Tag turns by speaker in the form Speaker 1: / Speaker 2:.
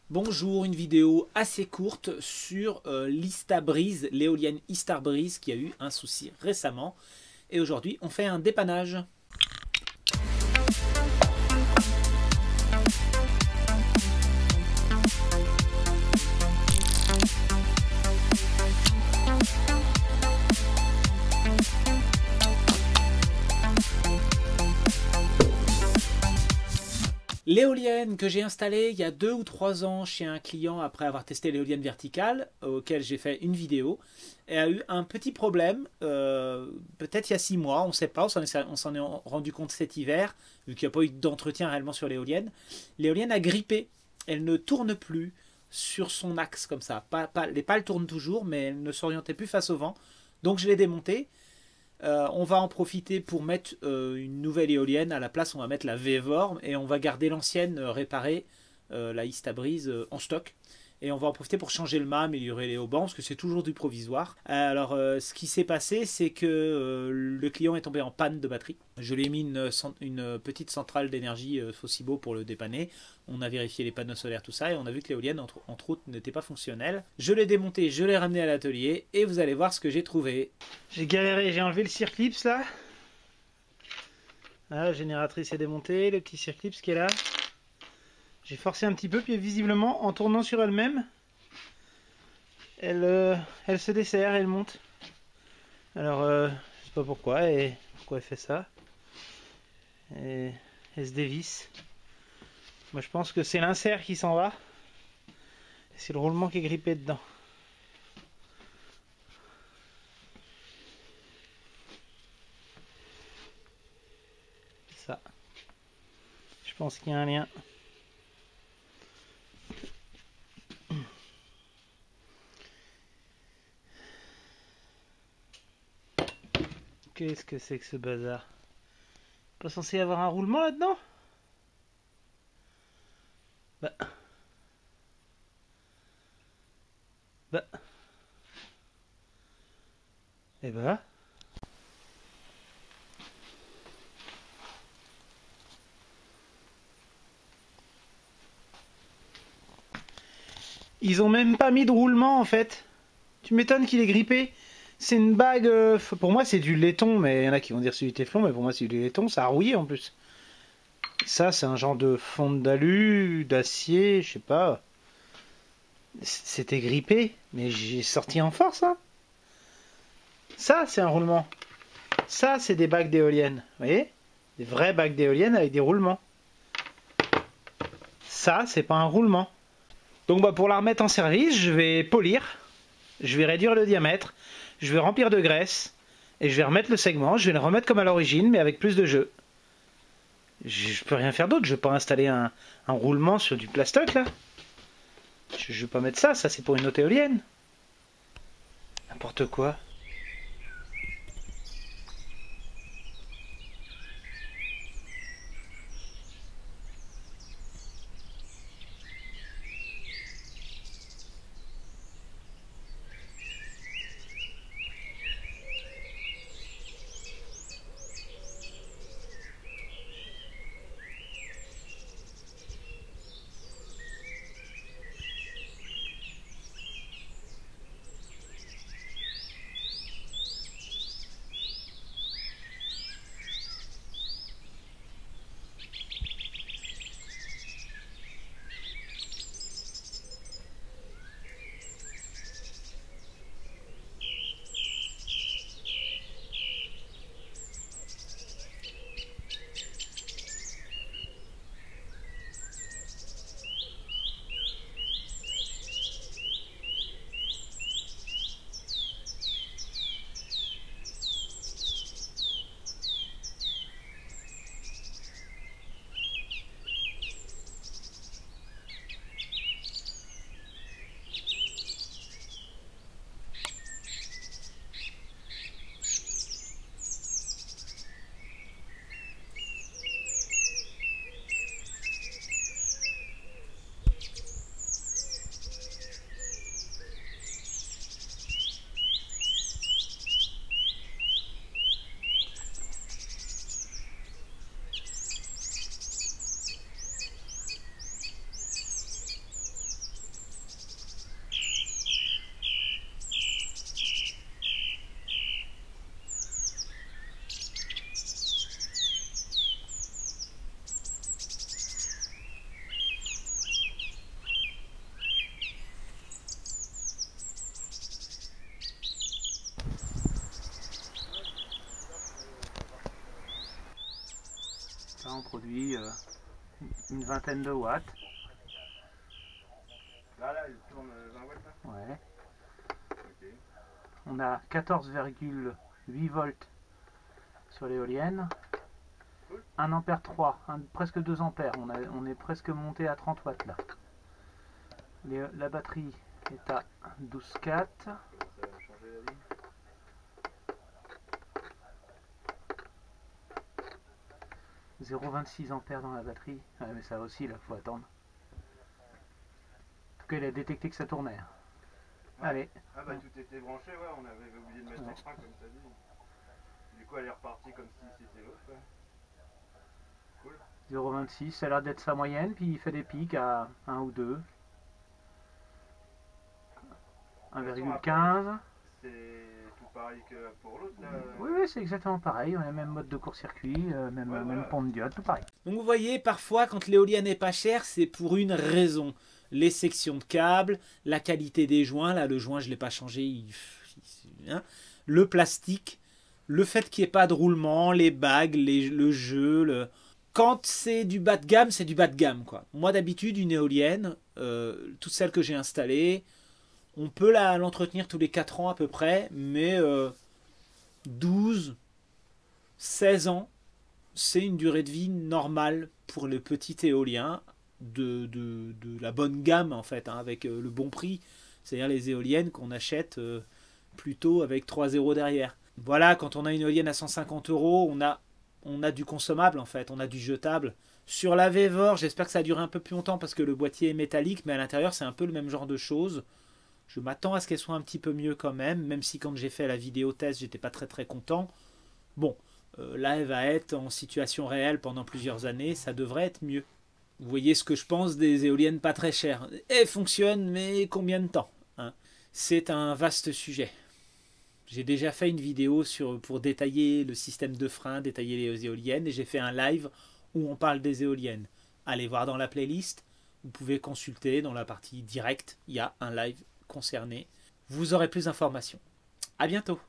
Speaker 1: Bonjour, une vidéo assez courte sur l'Istabreeze, l'éolienne Istabreeze qui a eu un souci récemment. Et aujourd'hui, on fait un dépannage. L'éolienne que j'ai installée il y a 2 ou 3 ans chez un client après avoir testé l'éolienne verticale, auquel j'ai fait une vidéo, et a eu un petit problème, peut-être il y a 6 mois, on ne sait pas, on s'en est rendu compte cet hiver, vu qu'il n'y a pas eu d'entretien réellement sur l'éolienne. L'éolienne a grippé, elle ne tourne plus sur son axe comme ça. Les pales tournent toujours, mais elle ne s'orientait plus face au vent. Donc je l'ai démontée. On va en profiter pour mettre une nouvelle éolienne. À la place, on va mettre la Vevorm et on va garder l'ancienne réparée, la Istabreeze, en stock. Et on va en profiter pour changer le mât, améliorer les haubans, parce que c'est toujours du provisoire. Alors, ce qui s'est passé, c'est que le client est tombé en panne de batterie. Je lui ai mis une petite centrale d'énergie Fosibo pour le dépanner. On a vérifié les panneaux solaires, tout ça, et on a vu que l'éolienne, entre autres, n'était pas fonctionnelle. Je l'ai démonté, je l'ai ramené à l'atelier, et vous allez voir ce que j'ai trouvé. J'ai galéré, j'ai enlevé le circlips là. La génératrice est démontée, le petit circlips qui est là. J'ai forcé un petit peu, puis visiblement, en tournant sur elle-même, elle se desserre, elle monte. Alors, je sais pas pourquoi elle fait ça. Et elle se dévisse. Moi, je pense que c'est l'insert qui s'en va. C'est le roulement qui est grippé dedans. Ça. Je pense qu'il y a un lien. Qu'est-ce que c'est que ce bazar? Pas censé y avoir un roulement là-dedans? Bah. Et bah. Ils ont même pas mis de roulement en fait. Tu m'étonnes qu'il est grippé. C'est une bague, pour moi c'est du laiton, mais il y en a qui vont dire c'est du téflon, mais pour moi c'est du laiton, ça a rouillé en plus. Ça c'est un genre de fonte d'alu, d'acier, je sais pas. C'était grippé, mais j'ai sorti en force hein. Ça c'est un roulement. Ça c'est des bagues d'éoliennes, vous voyez? Des vraies bagues d'éoliennes avec des roulements. Ça c'est pas un roulement. Donc bah, pour la remettre en service, je vais polir, je vais réduire le diamètre, je vais remplir de graisse, et je vais remettre le segment, je vais le remettre comme à l'origine, mais avec plus de jeu. Je peux rien faire d'autre, je vais pas installer un roulement sur du plastoc là. Je vais pas mettre ça, ça c'est pour une autre éolienne. N'importe quoi. une vingtaine de watts.
Speaker 2: Là, il tourne 20 watts là.
Speaker 1: Ouais.
Speaker 2: Ok.
Speaker 1: On a 14,8 volts sur l'éolienne.
Speaker 2: Cool.
Speaker 1: 1 ampère 3, presque 2 ampères. On est presque monté à 30 watts là. La batterie est à 12,4.
Speaker 2: Comment ça va me changer la ligne?
Speaker 1: 0,26 ampères dans la batterie. Ouais, mais ça aussi, là, faut attendre. En tout cas, il a détecté que ça tournait.
Speaker 2: Ouais.
Speaker 1: Allez.
Speaker 2: Ah bah tout était branché, ouais, on avait oublié de mettre en frein comme t'as dit. Du coup, elle est repartie comme si c'était l'autre, ouais. Cool.
Speaker 1: 0,26, ça a l'air d'être sa moyenne, puis il fait des pics à 1 ou 2. 1,15.
Speaker 2: C'est tout pareil que pour l'autre là.
Speaker 1: Oui, oui, c'est exactement pareil. On a le même mode de court-circuit, même,
Speaker 2: Ouais,
Speaker 1: même
Speaker 2: voilà.
Speaker 1: pont de diode, tout pareil. Donc vous voyez, parfois, quand l'éolienne n'est pas chère, c'est pour une raison. Les sections de câbles, la qualité des joints. Là, le joint, je ne l'ai pas changé. Hein, le plastique, le fait qu'il n'y ait pas de roulement, les bagues, le jeu. Quand c'est du bas de gamme, c'est du bas de gamme, quoi. Moi, d'habitude, une éolienne, toutes celles que j'ai installées, on peut l'entretenir tous les 4 ans à peu près, mais 12, 16 ans, c'est une durée de vie normale pour le petit éolien de la bonne gamme, en fait, hein, avec le bon prix. C'est-à-dire les éoliennes qu'on achète plutôt avec 3 zéros derrière. Voilà, quand on a une éolienne à 150 euros, on a du consommable, en fait, on a du jetable. Sur la Vevor, j'espère que ça a duré un peu plus longtemps parce que le boîtier est métallique, mais à l'intérieur, c'est un peu le même genre de choses. Je m'attends à ce qu'elle soit un petit peu mieux quand même si quand j'ai fait la vidéo test, j'étais pas très content. Bon, là, elle va être en situation réelle pendant plusieurs années, ça devrait être mieux. Vous voyez ce que je pense des éoliennes pas très chères. Elles fonctionnent, mais combien de temps, hein? C'est un vaste sujet. J'ai déjà fait une vidéo pour détailler le système de frein, détailler les éoliennes, et j'ai fait un live où on parle des éoliennes. Allez voir dans la playlist, vous pouvez consulter dans la partie directe, il y a un live concerné. Vous aurez plus d'informations. À bientôt.